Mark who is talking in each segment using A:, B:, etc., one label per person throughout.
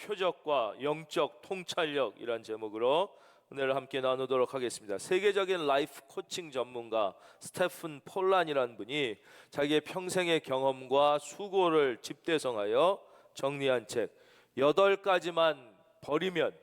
A: 표적과 영적 통찰력이란 제목으로 은혜를 함께 나누도록 하겠습니다. 세계적인 라이프 코칭 전문가 스테픈 폴란이라는 분이 자기의 평생의 경험과 수고를 집대성하여 정리한 책 8가지만 버리면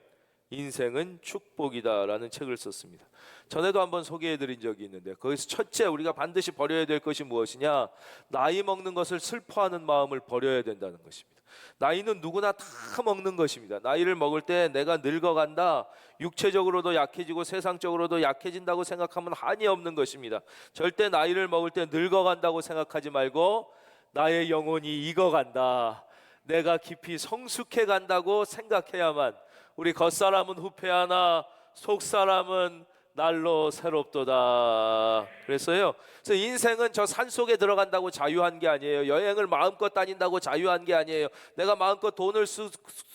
A: 인생은 축복이다라는 책을 썼습니다. 전에도 한번 소개해드린 적이 있는데 거기서 첫째 우리가 반드시 버려야 될 것이 무엇이냐, 나이 먹는 것을 슬퍼하는 마음을 버려야 된다는 것입니다. 나이는 누구나 다 먹는 것입니다. 나이를 먹을 때 내가 늙어간다, 육체적으로도 약해지고 세상적으로도 약해진다고 생각하면 한이 없는 것입니다. 절대 나이를 먹을 때 늙어간다고 생각하지 말고 나의 영혼이 익어간다, 내가 깊이 성숙해 간다고 생각해야만 우리 겉사람은 후패하나 속사람은 날로 새롭도다. 그래서 인생은 저 산속에 들어간다고 자유한 게 아니에요. 여행을 마음껏 다닌다고 자유한 게 아니에요. 내가 마음껏 돈을 쓸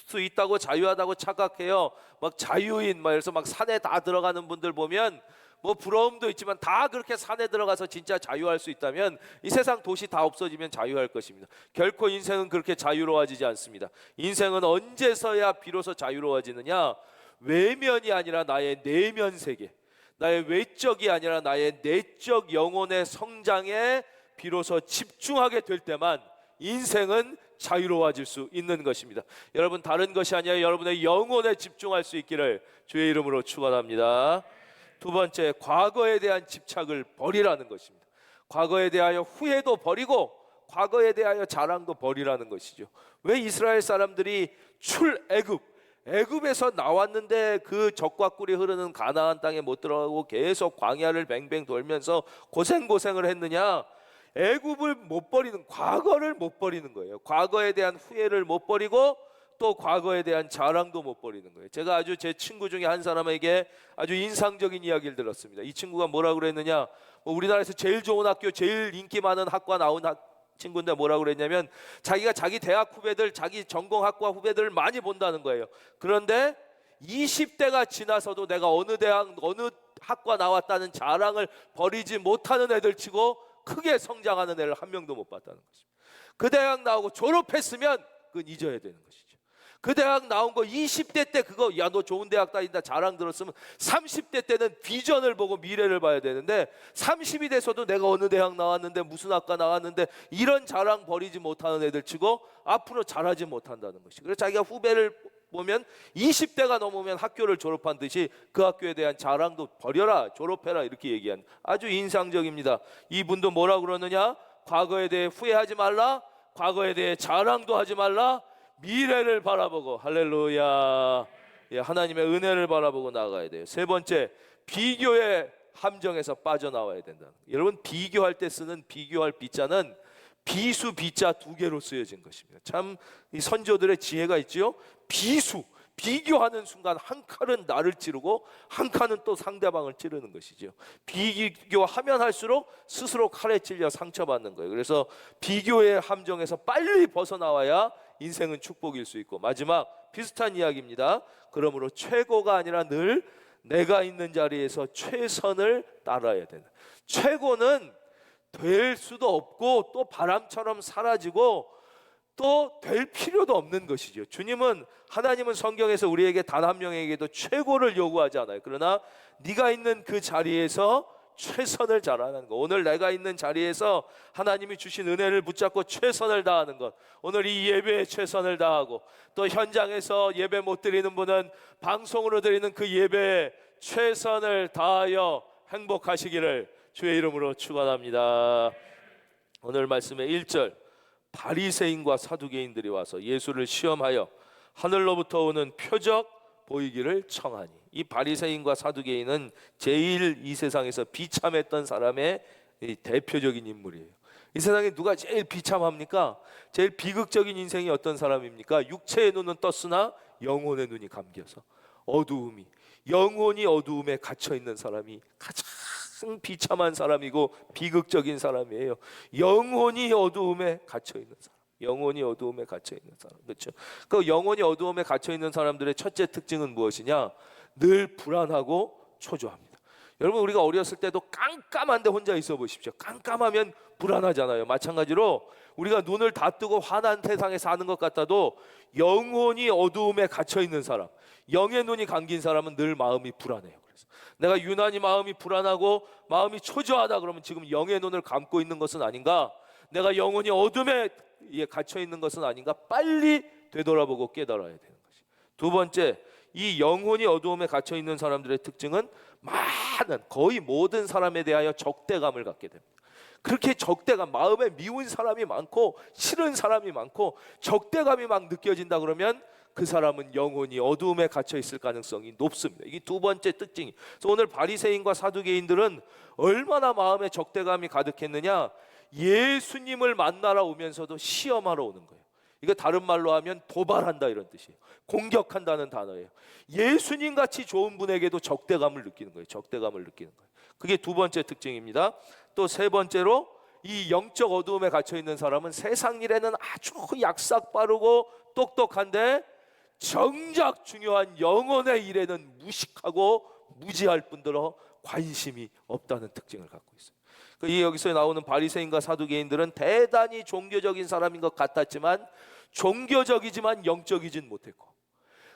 A: 수 있다고 자유하다고 착각해요. 막 자유인 그래서 막 산에 다 들어가는 분들 보면 뭐 부러움도 있지만 다 그렇게 산에 들어가서 진짜 자유할 수 있다면 이 세상 도시 다 없어지면 자유할 것입니다. 결코 인생은 그렇게 자유로워지지 않습니다. 인생은 언제서야 비로소 자유로워지느냐, 외면이 아니라 나의 내면 세계, 나의 외적이 아니라 나의 내적 영혼의 성장에 비로소 집중하게 될 때만 인생은 자유로워질 수 있는 것입니다. 여러분, 다른 것이 아니라 여러분의 영혼에 집중할 수 있기를 주의 이름으로 축원합니다. 두 번째, 과거에 대한 집착을 버리라는 것입니다. 과거에 대하여 후회도 버리고 과거에 대하여 자랑도 버리라는 것이죠. 왜 이스라엘 사람들이 애굽에서 나왔는데 그 적과 꿀이 흐르는 가나안 땅에 못 들어가고 계속 광야를 뱅뱅 돌면서 고생을 했느냐? 애굽을 못 버리는, 과거를 못 버리는 거예요. 과거에 대한 후회를 못 버리고 또 과거에 대한 자랑도 못 버리는 거예요. 제가 아주 제 친구 중에 한 사람에게 아주 인상적인 이야기를 들었습니다. 이 친구가 뭐라고 그랬느냐, 우리나라에서 제일 좋은 학교, 제일 인기 많은 학과 나온 친구인데 뭐라고 그랬냐면, 자기가 자기 대학 후배들, 자기 전공학과 후배들을 많이 본다는 거예요. 그런데 20대가 지나서도 내가 어느 대학 어느 학과 나왔다는 자랑을 버리지 못하는 애들 치고 크게 성장하는 애를 한 명도 못 봤다는 것입니다. 그 대학 나오고 졸업했으면 그건 잊어야 되는 것이죠. 그 대학 나온 거 20대 때 그거 야 너 좋은 대학 다닌다 자랑 들었으면 30대 때는 비전을 보고 미래를 봐야 되는데, 30이 돼서도 내가 어느 대학 나왔는데 무슨 학과 나왔는데 이런 자랑 버리지 못하는 애들 치고 앞으로 잘하지 못한다는 것이. 그래서 자기가 후배를 보면 20대가 넘으면 학교를 졸업한 듯이 그 학교에 대한 자랑도 버려라, 졸업해라, 이렇게 얘기한 아주 인상적입니다. 이분도 뭐라고 그러느냐, 과거에 대해 후회하지 말라, 과거에 대해 자랑도 하지 말라, 미래를 바라보고, 할렐루야, 하나님의 은혜를 바라보고 나가야 돼요. 세 번째, 비교의 함정에서 빠져나와야 된다. 여러분, 비교할 때 쓰는 비교할 비자는 비수 비자 2개로 쓰여진 것입니다. 참 이 선조들의 지혜가 있지요. 비교하는 순간 한 칼은 나를 찌르고 한 칼은 또 상대방을 찌르는 것이죠. 비교하면 할수록 스스로 칼에 찔려 상처받는 거예요. 그래서 비교의 함정에서 빨리 벗어나와야 인생은 축복일 수 있고, 마지막 비슷한 이야기입니다. 그러므로 최고가 아니라 늘 내가 있는 자리에서 최선을 따라야 된다. 최고는 될 수도 없고 또 바람처럼 사라지고 또 될 필요도 없는 것이죠. 하나님은 성경에서 우리에게 단 한 명에게도 최고를 요구하지 않아요. 그러나 네가 있는 그 자리에서 최선을 다하는 것, 오늘 내가 있는 자리에서 하나님이 주신 은혜를 붙잡고 최선을 다하는 것, 오늘 이 예배에 최선을 다하고, 또 현장에서 예배 못 드리는 분은 방송으로 드리는 그 예배에 최선을 다하여 행복하시기를 주의 이름으로 축원합니다. 오늘 말씀의 1절, 바리새인과 사두개인들이 와서 예수를 시험하여 하늘로부터 오는 표적 보이기를 청하니. 이 바리새인과 사두개인은 제일 이 세상에서 비참했던 사람의 대표적인 인물이에요. 이 세상에 누가 제일 비참합니까? 제일 비극적인 인생이 어떤 사람입니까? 육체의 눈은 떴으나 영혼의 눈이 감겨서 영혼이 어두움에 gat혀 있는 사람이 가장 비참한 사람이고 비극적인 사람이에요. 영혼이 어두움에 갇혀 있는 사람. 그렇죠? 그 영혼이 어두움에 갇혀 있는 사람들의 첫째 특징은 무엇이냐? 늘 불안하고 초조합니다. 여러분, 우리가 어렸을 때도 깜깜한데 혼자 있어 보십시오. 깜깜하면 불안하잖아요. 마찬가지로 우리가 눈을 다 뜨고 환한 세상에 사는 것 같아도 영혼이 어두움에 갇혀 있는 사람, 영의 눈이 감긴 사람은 늘 마음이 불안해요. 그래서 내가 유난히 마음이 불안하고 마음이 초조하다 그러면 지금 영의 눈을 감고 있는 것은 아닌가, 내가 영혼이 어둠에 갇혀 있는 것은 아닌가, 빨리 되돌아보고 깨달아야 되는 것이. 두 번째, 이 영혼이 어두움에 갇혀 있는 사람들의 특징은 거의 모든 사람에 대하여 적대감을 갖게 됩니다. 그렇게 적대감, 마음에 미운 사람이 많고 싫은 사람이 많고 적대감이 막 느껴진다 그러면 그 사람은 영혼이 어두움에 갇혀 있을 가능성이 높습니다. 이게 두 번째 특징이. 그래서 오늘 바리새인과 사두개인들은 얼마나 마음에 적대감이 가득했느냐, 예수님을 만나러 오면서도 시험하러 오는 거예요. 이거 다른 말로 하면 도발한다 이런 뜻이에요. 공격한다는 단어예요. 예수님 같이 좋은 분에게도 적대감을 느끼는 거예요. 적대감을 느끼는 거예요. 그게 두 번째 특징입니다. 또 세 번째로, 이 영적 어두움에 갇혀 있는 사람은 세상 일에는 아주 약삭 빠르고 똑똑한데 정작 중요한 영혼의 일에는 무식하고 무지할 뿐더러 관심이 없다는 특징을 갖고 있어요. 이 여기서 나오는 바리새인과 사두개인들은 대단히 종교적인 사람인 것 같았지만 종교적이지만 영적이진 못했고,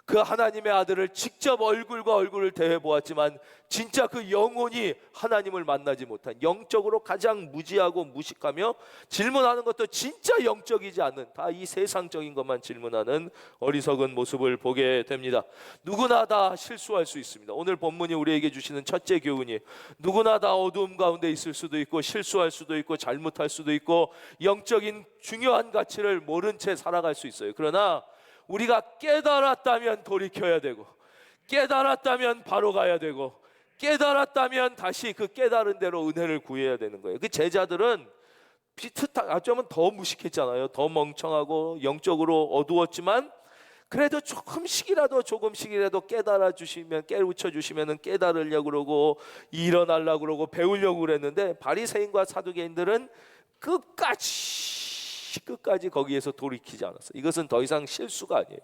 A: 그 하나님의 아들을 직접 얼굴과 얼굴을 대해 보았지만 진짜 그 영혼이 하나님을 만나지 못한, 영적으로 가장 무지하고 무식하며 질문하는 것도 진짜 영적이지 않는, 다 이 세상적인 것만 질문하는 어리석은 모습을 보게 됩니다. 누구나 다 실수할 수 있습니다. 오늘 본문이 우리에게 주시는 첫째 교훈이에요. 누구나 다 어두움 가운데 있을 수도 있고 실수할 수도 있고 잘못할 수도 있고 영적인 중요한 가치를 모른 채 살아갈 수 있어요. 그러나 우리가 깨달았다면 돌이켜야 되고, 깨달았다면 바로 가야 되고, 깨달았다면 다시 그 깨달은 대로 은혜를 구해야 되는 거예요. 그 제자들은 비슷한, 어쩌면 더 무식했잖아요. 더 멍청하고 영적으로 어두웠지만 그래도 조금씩이라도 깨달아 주시면, 깨우쳐 주시면 깨달으려고 그러고 일어나려고 그러고 배우려고 그랬는데, 바리새인과 사두개인들은 끝까지 거기에서 돌이키지 않았어요. 이것은 더 이상 실수가 아니에요.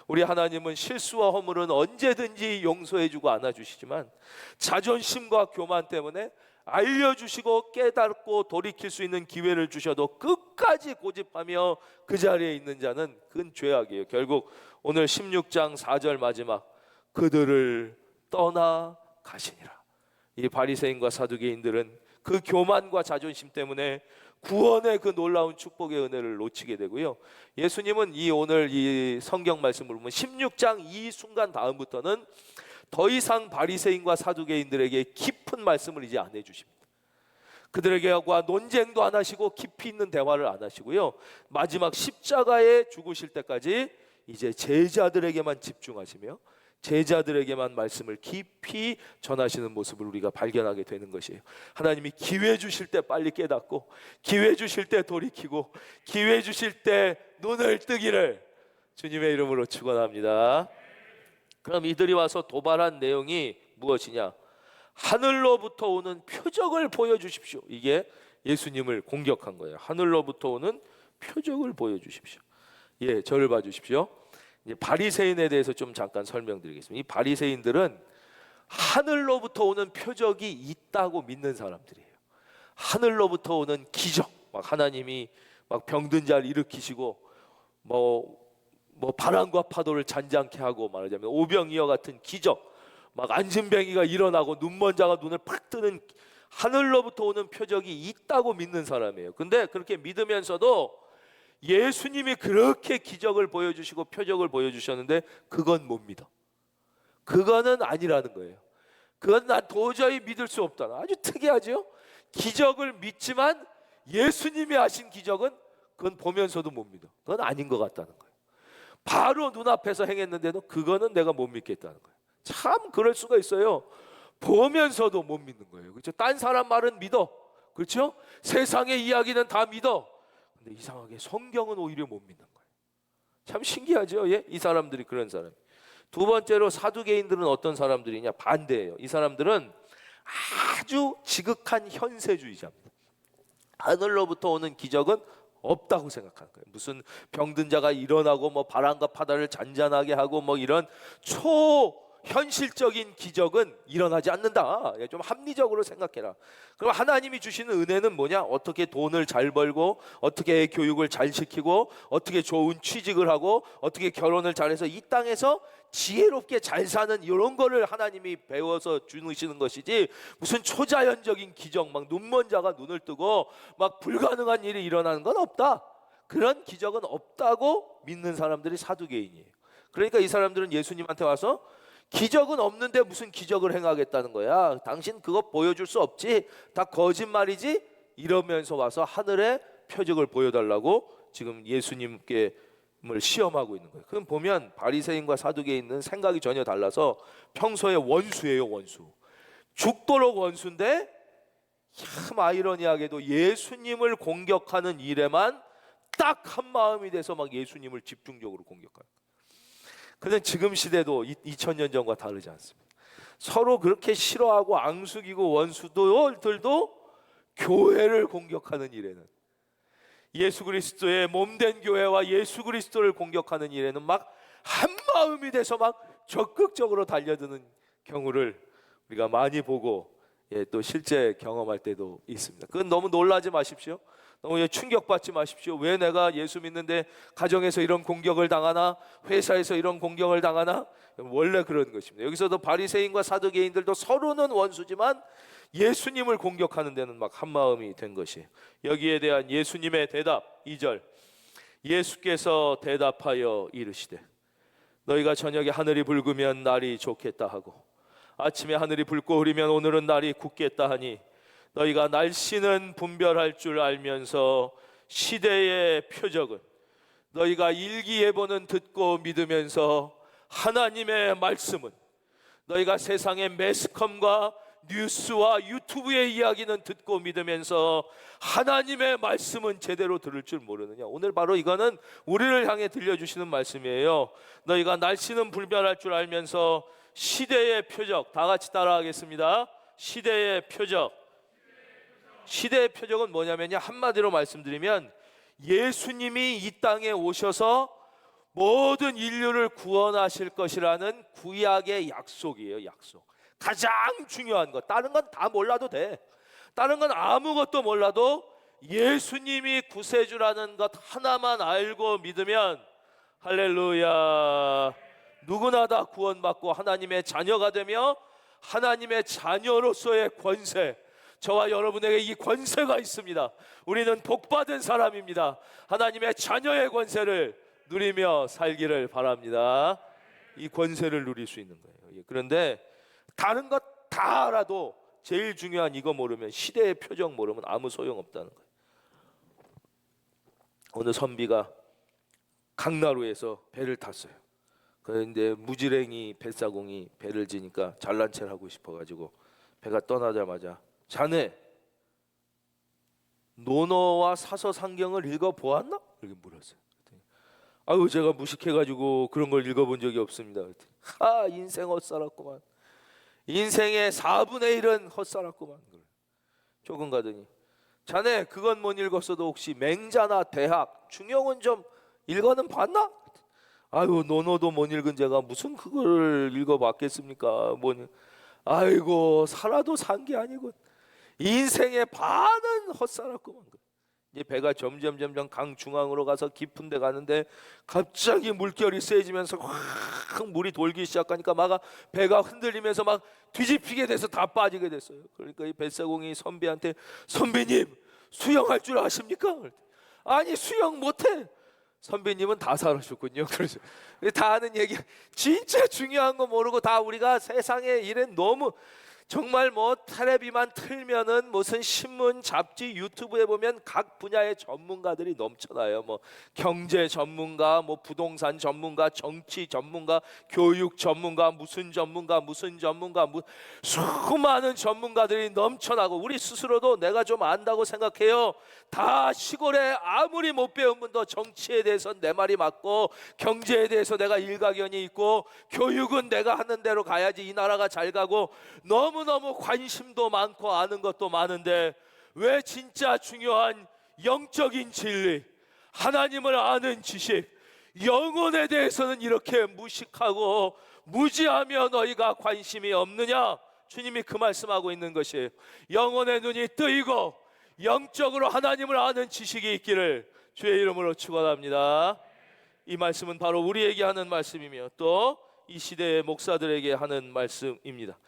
A: 우리 하나님은 실수와 허물은 언제든지 용서해주고 안아주시지만 자존심과 교만 때문에 알려주시고 깨닫고 돌이킬 수 있는 기회를 주셔도 끝까지 고집하며 그 자리에 있는 자는 그건 죄악이에요. 결국 오늘 16장 4절 마지막, 그들을 떠나 가시니라. 이 바리새인과 사두개인들은 그 교만과 자존심 때문에 구원의 그 놀라운 축복의 은혜를 놓치게 되고요. 예수님은 오늘 이 성경 말씀을 보면 16장 이 순간 다음부터는 더 이상 바리새인과 사두개인들에게 깊은 말씀을 이제 안 해주십니다. 그들에게와 논쟁도 안 하시고 깊이 있는 대화를 안 하시고요. 마지막 십자가에 죽으실 때까지 이제 제자들에게만 집중하시며 제자들에게만 말씀을 깊이 전하시는 모습을 우리가 발견하게 되는 것이에요. 하나님이 기회 주실 때 빨리 깨닫고, 기회 주실 때 돌이키고, 기회 주실 때 눈을 뜨기를 주님의 이름으로 축원합니다. 그럼 이들이 와서 도발한 내용이 무엇이냐? 하늘로부터 오는 표적을 보여주십시오. 이게 예수님을 공격한 거예요. 하늘로부터 오는 표적을 보여주십시오. 저를 봐주십시오. 바리새인에 대해서 좀 잠깐 설명드리겠습니다. 이 바리새인들은 하늘로부터 오는 표적이 있다고 믿는 사람들이에요. 하늘로부터 오는 기적, 막 하나님이 막 병든 자를 일으키시고 뭐 바람과 파도를 잔잔케 하고, 말하자면 오병이어 같은 기적, 막 안진뱅이가 일어나고 눈먼 자가 눈을 팍 뜨는 하늘로부터 오는 표적이 있다고 믿는 사람이에요. 근데 그렇게 믿으면서도 예수님이 그렇게 기적을 보여주시고 표적을 보여주셨는데 그건 못 믿어. 그거는 아니라는 거예요. 그건 난 도저히 믿을 수 없다. 아주 특이하죠? 기적을 믿지만 예수님이 하신 기적은 그건 보면서도 못 믿어. 그건 아닌 것 같다는 거예요. 바로 눈앞에서 행했는데도 그거는 내가 못 믿겠다는 거예요. 참 그럴 수가 있어요. 보면서도 못 믿는 거예요. 그렇죠? 딴 사람 말은 믿어. 그렇죠? 세상의 이야기는 다 믿어. 근데 이상하게 성경은 오히려 못 믿는 거예요. 참 신기하죠? 이 사람들이 그런 사람. 두 번째로 사두개인들은 어떤 사람들이냐? 반대예요. 이 사람들은 아주 지극한 현세주의자입니다. 하늘로부터 오는 기적은 없다고 생각하는 거예요. 무슨 병든 자가 일어나고 바람과 바다를 잔잔하게 하고 이런 현실적인 기적은 일어나지 않는다. 좀 합리적으로 생각해라. 그럼 하나님이 주시는 은혜는 뭐냐? 어떻게 돈을 잘 벌고, 어떻게 교육을 잘 시키고, 어떻게 좋은 취직을 하고, 어떻게 결혼을 잘해서 이 땅에서 지혜롭게 잘 사는 이런 거를 하나님이 배워서 주시는 것이지, 무슨 초자연적인 기적, 막 눈먼 자가 눈을 뜨고 막 불가능한 일이 일어나는 건 없다. 그런 기적은 없다고 믿는 사람들이 사두개인이에요. 그러니까 이 사람들은 예수님한테 와서 기적은 없는데 무슨 기적을 행하겠다는 거야. 당신 그거 보여줄 수 없지. 다 거짓말이지. 이러면서 와서 하늘의 표적을 보여달라고 지금 예수님께 시험하고 있는 거예요. 그럼 보면 바리새인과 사두개인은 생각이 전혀 달라서 평소에 원수예요, 원수. 죽도록 원수인데 참 아이러니하게도 예수님을 공격하는 일에만 딱 한 마음이 돼서 막 예수님을 집중적으로 공격하는. 근데 지금 시대도 2000년 전과 다르지 않습니다. 서로 그렇게 싫어하고 앙숙이고 원수들도 교회를 공격하는 일에는, 예수 그리스도의 몸된 교회와 예수 그리스도를 공격하는 일에는 막 한마음이 돼서 막 적극적으로 달려드는 경우를 우리가 많이 보고 또 실제 경험할 때도 있습니다. 그건 너무 놀라지 마십시오. 너무 충격받지 마십시오. 왜 내가 예수 믿는데 가정에서 이런 공격을 당하나, 회사에서 이런 공격을 당하나? 원래 그런 것입니다. 여기서도 바리새인과 사두개인들도 서로는 원수지만 예수님을 공격하는 데는 막 한마음이 된 것이. 여기에 대한 예수님의 대답 2절. 예수께서 대답하여 이르시되 너희가 저녁에 하늘이 붉으면 날이 좋겠다 하고 아침에 하늘이 붉고 흐리면 오늘은 날이 굳겠다 하니 너희가 날씨는 분별할 줄 알면서 시대의 표적은 너희가 일기예보는 듣고 믿으면서 하나님의 말씀은 너희가 세상의 매스컴과 뉴스와 유튜브의 이야기는 듣고 믿으면서 하나님의 말씀은 제대로 들을 줄 모르느냐. 오늘 바로 이거는 우리를 향해 들려주시는 말씀이에요. 너희가 날씨는 분별할 줄 알면서 시대의 표적, 다 같이 따라하겠습니다. 시대의 표적. 시대의 표적은 뭐냐면요, 한마디로 말씀드리면 예수님이 이 땅에 오셔서 모든 인류를 구원하실 것이라는 구약의 약속이에요. 약속. 가장 중요한 것. 다른 건 다 몰라도 돼. 다른 건 아무것도 몰라도 예수님이 구세주라는 것 하나만 알고 믿으면 할렐루야, 누구나 다 구원받고 하나님의 자녀가 되며 하나님의 자녀로서의 권세, 저와 여러분에게 이 권세가 있습니다. 우리는 복받은 사람입니다. 하나님의 자녀의 권세를 누리며 살기를 바랍니다. 이 권세를 누릴 수 있는 거예요. 그런데 다른 것 다 알아도 제일 중요한 이거 모르면, 시대의 표적 모르면 아무 소용없다는 거예요. 오늘 선비가 강나루에서 배를 탔어요. 그런데 무지랭이 뱃사공이 배를 지니까 잘난 체를 하고 싶어가지고 배가 떠나자마자 자네 논어와 사서상경을 읽어보았나? 이렇게 물었어요. 아유, 제가 무식해가지고 그런 걸 읽어본 적이 없습니다. 인생 헛살았구만. 인생의 4분의 1은 헛살았구만. 조금 가더니 자네 그건 못 읽었어도 혹시 맹자나 대학, 중용은 좀 읽어는 봤나? 아유, 논어도 못 읽은 제가 무슨 그걸 읽어봤겠습니까? 아이고, 살아도 산 게 아니고 인생의 반은 헛살았구만. 이제 배가 점점 강 중앙으로 가서 깊은 데 가는데 갑자기 물결이 세지면서 확 물이 돌기 시작하니까 막 배가 흔들리면서 막 뒤집히게 돼서 다 빠지게 됐어요. 그러니까 이 뱃사공이 선비한테, 선비님 수영할 줄 아십니까? 아니, 수영 못해. 선배님은 다 살아셨군요. 그래서 다 아는 얘기, 진짜 중요한 거 모르고 다 우리가 세상의 일에 너무 정말 텔레비만 틀면은 무슨 신문, 잡지, 유튜브에 보면 각 분야의 전문가들이 넘쳐나요. 경제 전문가, 부동산 전문가, 정치 전문가, 교육 전문가, 무슨 전문가, 수많은 전문가들이 넘쳐나고 우리 스스로도 내가 좀 안다고 생각해요. 다 시골에 아무리 못 배운 분도 정치에 대해서 내 말이 맞고, 경제에 대해서 내가 일가견이 있고, 교육은 내가 하는 대로 가야지 이 나라가 잘 가고, 너무너무 관심도 많고 아는 것도 많은데 왜 진짜 중요한 영적인 진리, 하나님을 아는 지식, 영혼에 대해서는 이렇게 무식하고 무지하며 너희가 관심이 없느냐? 주님이 그 말씀하고 있는 것이에요. 영혼의 눈이 뜨이고 영적으로 하나님을 아는 지식이 있기를 주의 이름으로 축원합니다. 이 말씀은 바로 우리에게 하는 말씀이며 또 이 시대의 목사들에게 하는 말씀입니다.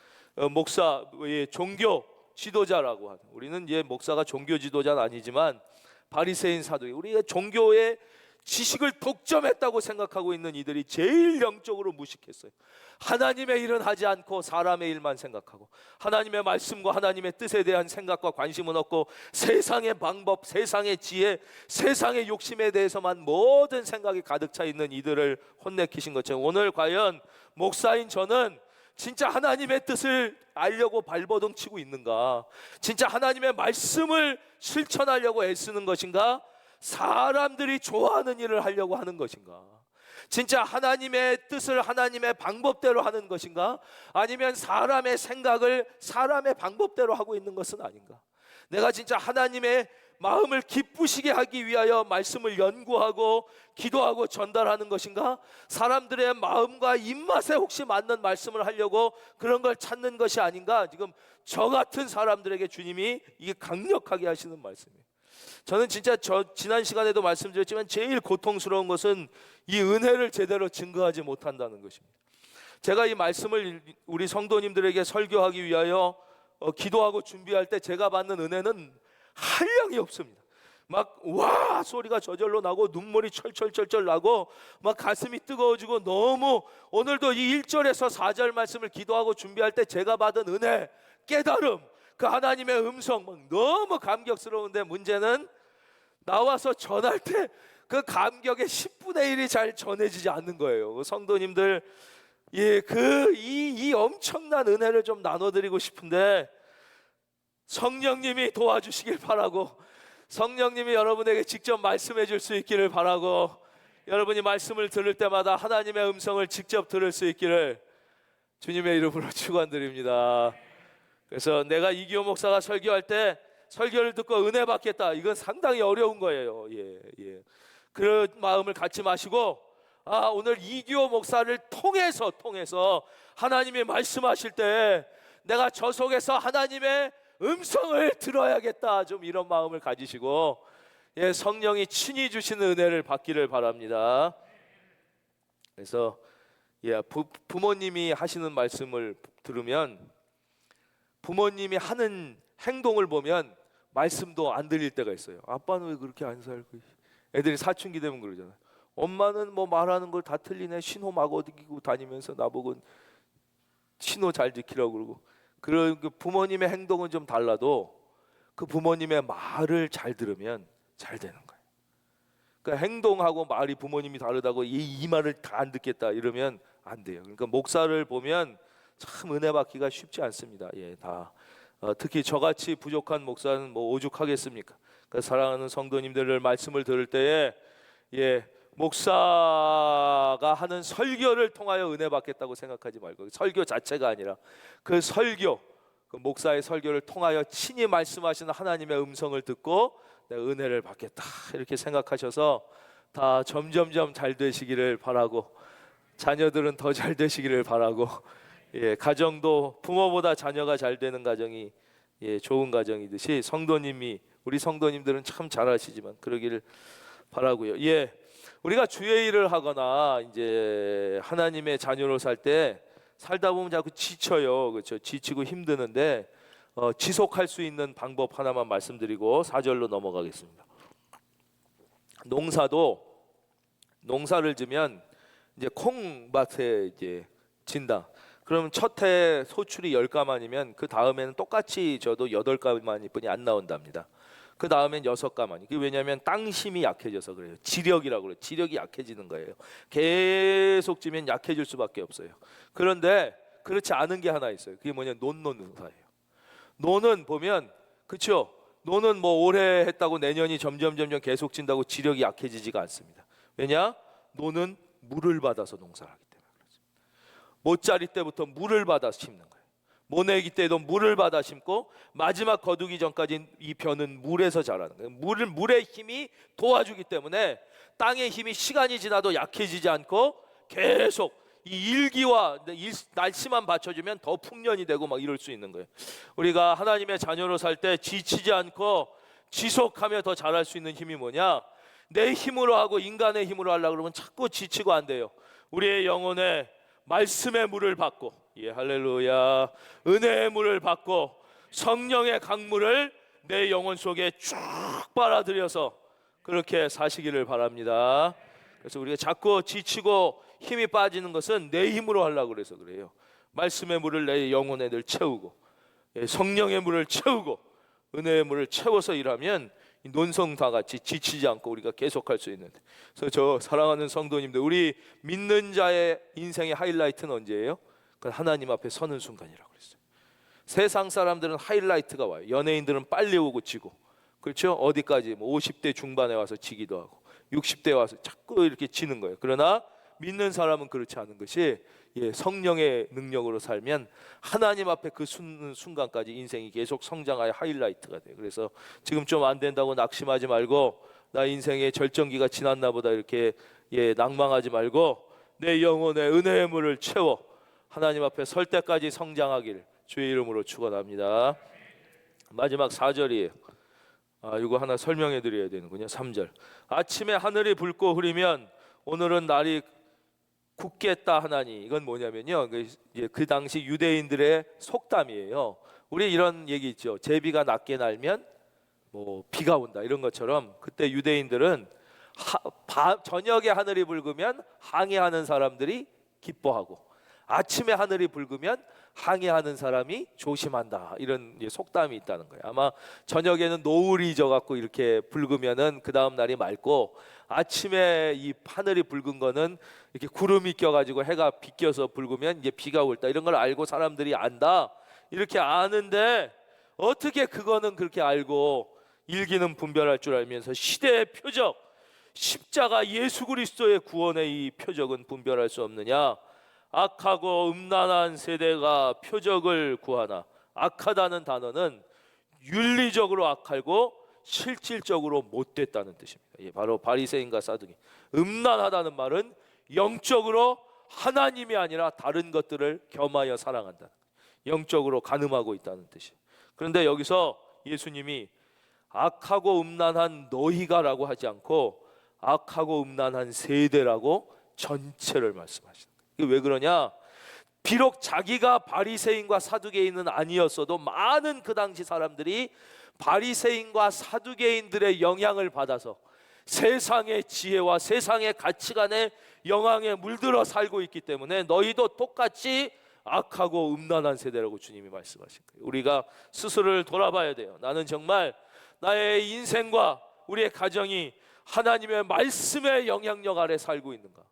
A: 목사의 종교 지도자라고 하는, 우리는 이제 목사가 종교 지도자는 아니지만 바리새인 사도이, 우리가 종교의 지식을 독점했다고 생각하고 있는 이들이 제일 영적으로 무식했어요. 하나님의 일은 하지 않고 사람의 일만 생각하고 하나님의 말씀과 하나님의 뜻에 대한 생각과 관심은 없고 세상의 방법, 세상의 지혜, 세상의 욕심에 대해서만 모든 생각이 가득 차 있는 이들을 혼내키신 것처럼 오늘 과연 목사인 저는 진짜 하나님의 뜻을 알려고 발버둥 치고 있는가? 진짜 하나님의 말씀을 실천하려고 애쓰는 것인가? 사람들이 좋아하는 일을 하려고 하는 것인가? 진짜 하나님의 뜻을 하나님의 방법대로 하는 것인가? 아니면 사람의 생각을 사람의 방법대로 하고 있는 것은 아닌가? 내가 진짜 하나님의 마음을 기쁘시게 하기 위하여 말씀을 연구하고 기도하고 전달하는 것인가? 사람들의 마음과 입맛에 혹시 맞는 말씀을 하려고 그런 걸 찾는 것이 아닌가? 지금 저 같은 사람들에게 주님이 이게 강력하게 하시는 말씀이에요. 저는 진짜 지난 시간에도 말씀드렸지만 제일 고통스러운 것은 이 은혜를 제대로 증거하지 못한다는 것입니다. 제가 이 말씀을 우리 성도님들에게 설교하기 위하여 기도하고 준비할 때 제가 받는 은혜는 한량이 없습니다. 막 와 소리가 저절로 나고 눈물이 철철철철 나고 막 가슴이 뜨거워지고, 너무 오늘도 이 1절에서 4절 말씀을 기도하고 준비할 때 제가 받은 은혜, 깨달음, 그 하나님의 음성 막 너무 감격스러운데 문제는 나와서 전할 때 그 감격의 10분의 1이 잘 전해지지 않는 거예요. 성도님들, 이 엄청난 은혜를 좀 나눠드리고 싶은데 성령님이 도와주시길 바라고, 성령님이 여러분에게 직접 말씀해 줄 수 있기를 바라고, 여러분이 말씀을 들을 때마다 하나님의 음성을 직접 들을 수 있기를 주님의 이름으로 축원드립니다. 그래서 내가 이기호 목사가 설교할 때 설교를 듣고 은혜 받겠다, 이건 상당히 어려운 거예요. 그런 마음을 갖지 마시고, 오늘 이기호 목사를 통해서 하나님이 말씀하실 때 내가 저 속에서 하나님의 음성을 들어야겠다, 좀 이런 마음을 가지시고 성령이 친히 주시는 은혜를 받기를 바랍니다. 그래서 부모님이 하시는 말씀을 들으면, 부모님이 하는 행동을 보면 말씀도 안 들릴 때가 있어요. 아빠는 왜 그렇게 안 살고, 애들이 사춘기 되면 그러잖아요. 엄마는 뭐 말하는 걸 다 틀리네, 신호 막 어디고 다니면서 나보고 신호 잘 지키라고 그러고. 그 부모님의 행동은 좀 달라도 그 부모님의 말을 잘 들으면 잘 되는 거예요. 그러니까 행동하고 말이 부모님이 다르다고 이 말을 다 안 듣겠다 이러면 안 돼요. 그러니까 목사를 보면 참 은혜 받기가 쉽지 않습니다. 특히 저같이 부족한 목사는 뭐 오죽하겠습니까? 그러니까 사랑하는 성도님들을 말씀을 들을 때에 목사가 하는 설교를 통하여 은혜 받겠다고 생각하지 말고, 설교 자체가 아니라 그 목사의 설교를 통하여 친히 말씀하시는 하나님의 음성을 듣고 내가 은혜를 받겠다, 이렇게 생각하셔서 다 점점점 잘 되시기를 바라고, 자녀들은 더 잘 되시기를 바라고, 가정도 부모보다 자녀가 잘 되는 가정이 좋은 가정이듯이 우리 성도님들은 참 잘하시지만 그러기를 바라고요. 우리가 주의 일을 하거나 이제 하나님의 자녀로 살다 보면 자꾸 지쳐요. 그렇죠? 지치고 힘드는데 지속할 수 있는 방법 하나만 말씀드리고 4절로 넘어가겠습니다. 농사를 지면 이제 콩밭에 이제 진다. 그러면 첫 해 소출이 10가마니면 그 다음에는 똑같이 져도 8가마니뿐이 안 나온답니다. 그 다음엔 6가마니. 그게 왜냐하면 땅 힘이 약해져서 그래요. 지력이라고 그래요. 지력이 약해지는 거예요. 계속 지면 약해질 수밖에 없어요. 그런데 그렇지 않은 게 하나 있어요. 그게 뭐냐, 논농사예요. 논은 보면, 그렇죠? 논은 뭐 올해 했다고 내년이 점점 계속 진다고 지력이 약해지지가 않습니다. 왜냐? 논은 물을 받아서 농사를 하기 때문에 그렇습니다. 모짜리 때부터 물을 받아 심는 거예요. 모내기 때도 물을 받아 심고 마지막 거두기 전까지 이 벼는 물에서 자라는 거예요. 물의 힘이 도와주기 때문에 땅의 힘이 시간이 지나도 약해지지 않고 계속 이 일기와 날씨만 받쳐주면 더 풍년이 되고 막 이럴 수 있는 거예요. 우리가 하나님의 자녀로 살 때 지치지 않고 지속하며 더 잘할 수 있는 힘이 뭐냐? 내 힘으로 하고 인간의 힘으로 하려고 그러면 자꾸 지치고 안 돼요. 우리의 영혼에 말씀의 물을 받고, 예, 할렐루야, 은혜의 물을 받고 성령의 강물을 내 영혼 속에 쭉 빨아들여서 그렇게 사시기를 바랍니다. 그래서 우리가 자꾸 지치고 힘이 빠지는 것은 내 힘으로 하려고 그래서 그래요. 말씀의 물을 내 영혼에 늘 채우고, 예, 성령의 물을 채우고 은혜의 물을 채워서 일하면 논성다 같이 지치지 않고 우리가 계속할 수 있는데. 그래서 저 사랑하는 성도님들, 우리 믿는 자의 인생의 하이라이트는 언제예요? 그건 하나님 앞에 서는 순간이라고 그랬어요. 세상 사람들은 하이라이트가 와요. 연예인들은 빨리 오고 지고, 그렇죠? 어디까지 50대 중반에 와서 지기도 하고 60대에 와서 자꾸 이렇게 지는 거예요. 그러나 믿는 사람은 그렇지 않은 것이, 예, 성령의 능력으로 살면 하나님 앞에 그 순간까지 인생이 계속 성장하여 하이라이트가 돼요. 그래서 지금 좀 안 된다고 낙심하지 말고, 나 인생의 절정기가 지났나 보다 이렇게, 예, 낭망하지 말고 내 영혼에 은혜의 물을 채워 하나님 앞에 설 때까지 성장하기를 주의 이름으로 축원합니다. 마지막 4절이에요. 이거 하나 설명해 드려야 되는군요. 3절. 아침에 하늘이 붉고 흐리면 오늘은 날이 굳겠다 하나니. 이건 뭐냐면요, 그 당시 유대인들의 속담이에요. 우리 이런 얘기 있죠. 제비가 낮게 날면 뭐 비가 온다, 이런 것처럼 그때 유대인들은 저녁에 하늘이 붉으면 항해하는 사람들이 기뻐하고, 아침에 하늘이 붉으면 항해하는 사람이 조심한다, 이런 속담이 있다는 거예요. 아마 저녁에는 노을이 져갖고 이렇게 붉으면은 그 다음 날이 맑고, 아침에 이 하늘이 붉은 거는 이렇게 구름이 껴가지고 해가 비껴서 붉으면 이제 비가 올다, 이런 걸 알고 사람들이 안다, 이렇게 아는데 어떻게 그거는 그렇게 알고 일기는 분별할 줄 알면서 시대의 표적, 십자가 예수 그리스도의 구원의 이 표적은 분별할 수 없느냐? 악하고 음란한 세대가 표적을 구하나. 악하다는 단어는 윤리적으로 악하고 실질적으로 못됐다는 뜻입니다. 예, 바로 바리새인과 사두개. 음란하다는 말은 영적으로 하나님이 아니라 다른 것들을 겸하여 사랑한다, 영적으로 간음하고 있다는 뜻이에요. 그런데 여기서 예수님이 악하고 음란한 너희가라고 하지 않고 악하고 음란한 세대라고 전체를 말씀하시는 거예요. 이게 왜 그러냐? 비록 자기가 바리새인과 사두개인은 아니었어도 많은 그 당시 사람들이 바리새인과 사두개인들의 영향을 받아서 세상의 지혜와 세상의 가치관에 영향에 물들어 살고 있기 때문에 너희도 똑같이 악하고 음란한 세대라고 주님이 말씀하신 거예요. 우리가 스스로를 돌아봐야 돼요. 나는 정말 나의 인생과 우리의 가정이 하나님의 말씀의 영향력 아래 살고 있는가?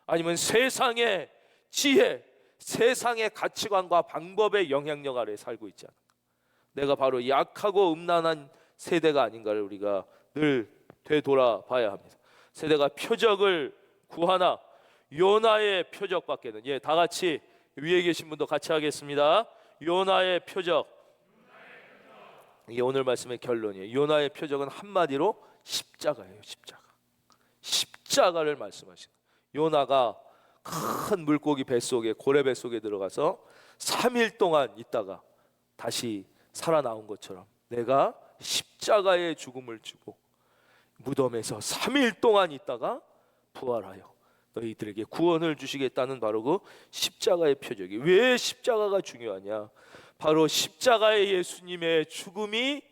A: 아니면 세상의 지혜, 세상의 가치관과 방법의 영향력 아래 살고 있지 않은가? 내가 바로 약하고 음란한 세대가 아닌가를 우리가 늘 되돌아봐야 합니다. 세대가 표적을 구하나 요나의 표적밖에는, 예, 다 같이 위에 계신 분도 같이 하겠습니다. 요나의 표적. 이게 오늘 말씀의 결론이에요. 요나의 표적은 한마디로 십자가예요. 십자가. 십자가를 말씀하시는 거예요. 요나가 큰 물고기 뱃속에, 고래 뱃속에 들어가서 3일 동안 있다가 다시 살아나온 것처럼 내가 십자가의 죽음을 지고 무덤에서 3일 동안 있다가 부활하여 너희들에게 구원을 주시겠다는 바로 그 십자가의 표적이. 왜 십자가가 중요하냐? 바로 십자가의 예수님의 죽음이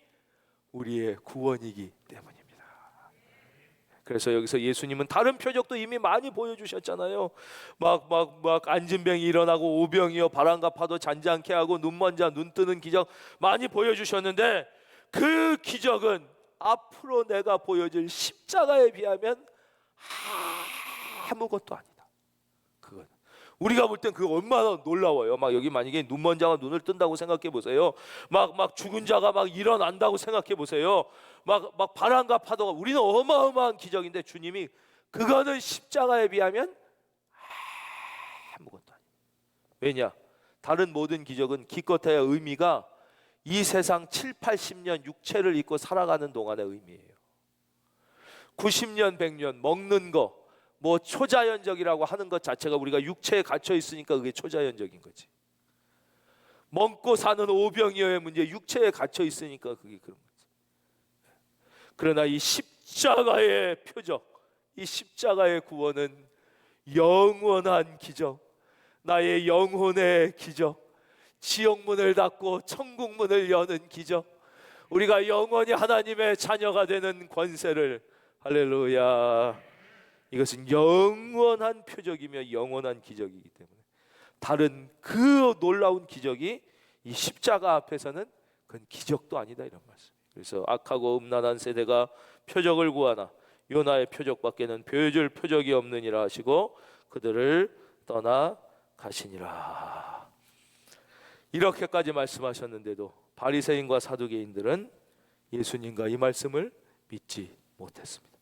A: 우리의 구원이기 때문입니다. 그래서 여기서 예수님은 다른 표적도 이미 많이 보여주셨잖아요. 막 앉은 병이 일어나고 오병이어 바람과 파도 잔잔케 하고 눈먼 자 눈 뜨는 기적 많이 보여주셨는데, 그 기적은 앞으로 내가 보여줄 십자가에 비하면 아무것도 아니다. 그건 우리가 볼 땐 그거 얼마나 놀라워요. 막 여기 만약에 눈먼 자가 눈을 뜬다고 생각해 보세요. 막 죽은 자가 막 일어난다고 생각해 보세요. 막 바람과 파도가, 우리는 어마어마한 기적인데 주님이 그거는 십자가에 비하면 아무것도 아니에요. 왜냐? 다른 모든 기적은 기껏해야 의미가 이 세상 7, 80년 육체를 입고 살아가는 동안의 의미예요. 90년, 100년 먹는 거, 뭐 초자연적이라고 하는 것 자체가 우리가 육체에 갇혀 있으니까 그게 초자연적인 거지. 먹고 사는 오병이어의 문제, 육체에 갇혀 있으니까 그게 그런 거지. 그러나 이 십자가의 표적, 이 십자가의 구원은 영원한 기적, 나의 영혼의 기적, 지옥문을 닫고 천국문을 여는 기적, 우리가 영원히 하나님의 자녀가 되는 권세를, 할렐루야, 이것은 영원한 표적이며 영원한 기적이기 때문에 다른 그 놀라운 기적이 이 십자가 앞에서는 그건 기적도 아니다, 이런 말씀. 그래서 악하고 음란한 세대가 표적을 구하나 요나의 표적밖에는 보여줄 표적이 없느니라 하시고 그들을 떠나 가시니라. 이렇게까지 말씀하셨는데도 바리새인과 사두개인들은 예수님과 이 말씀을 믿지 못했습니다.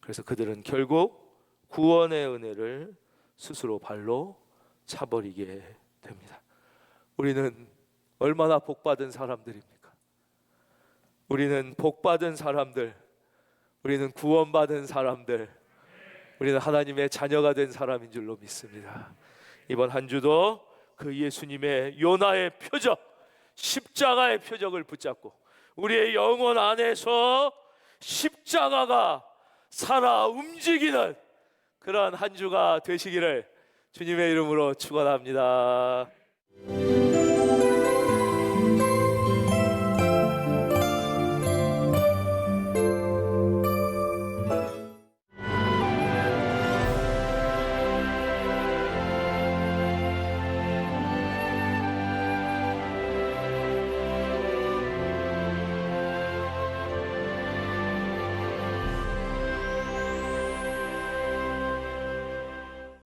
A: 그래서 그들은 결국 구원의 은혜를 스스로 발로 차버리게 됩니다. 우리는 얼마나 복받은 사람들입니까? 우리는 복받은 사람들, 우리는 구원받은 사람들, 우리는 하나님의 자녀가 된 사람인 줄로 믿습니다. 이번 한 주도 그 예수님의 요나의 표적, 십자가의 표적을 붙잡고 우리의 영혼 안에서 십자가가 살아 움직이는 그러한 한 주가 되시기를 주님의 이름으로 축원합니다.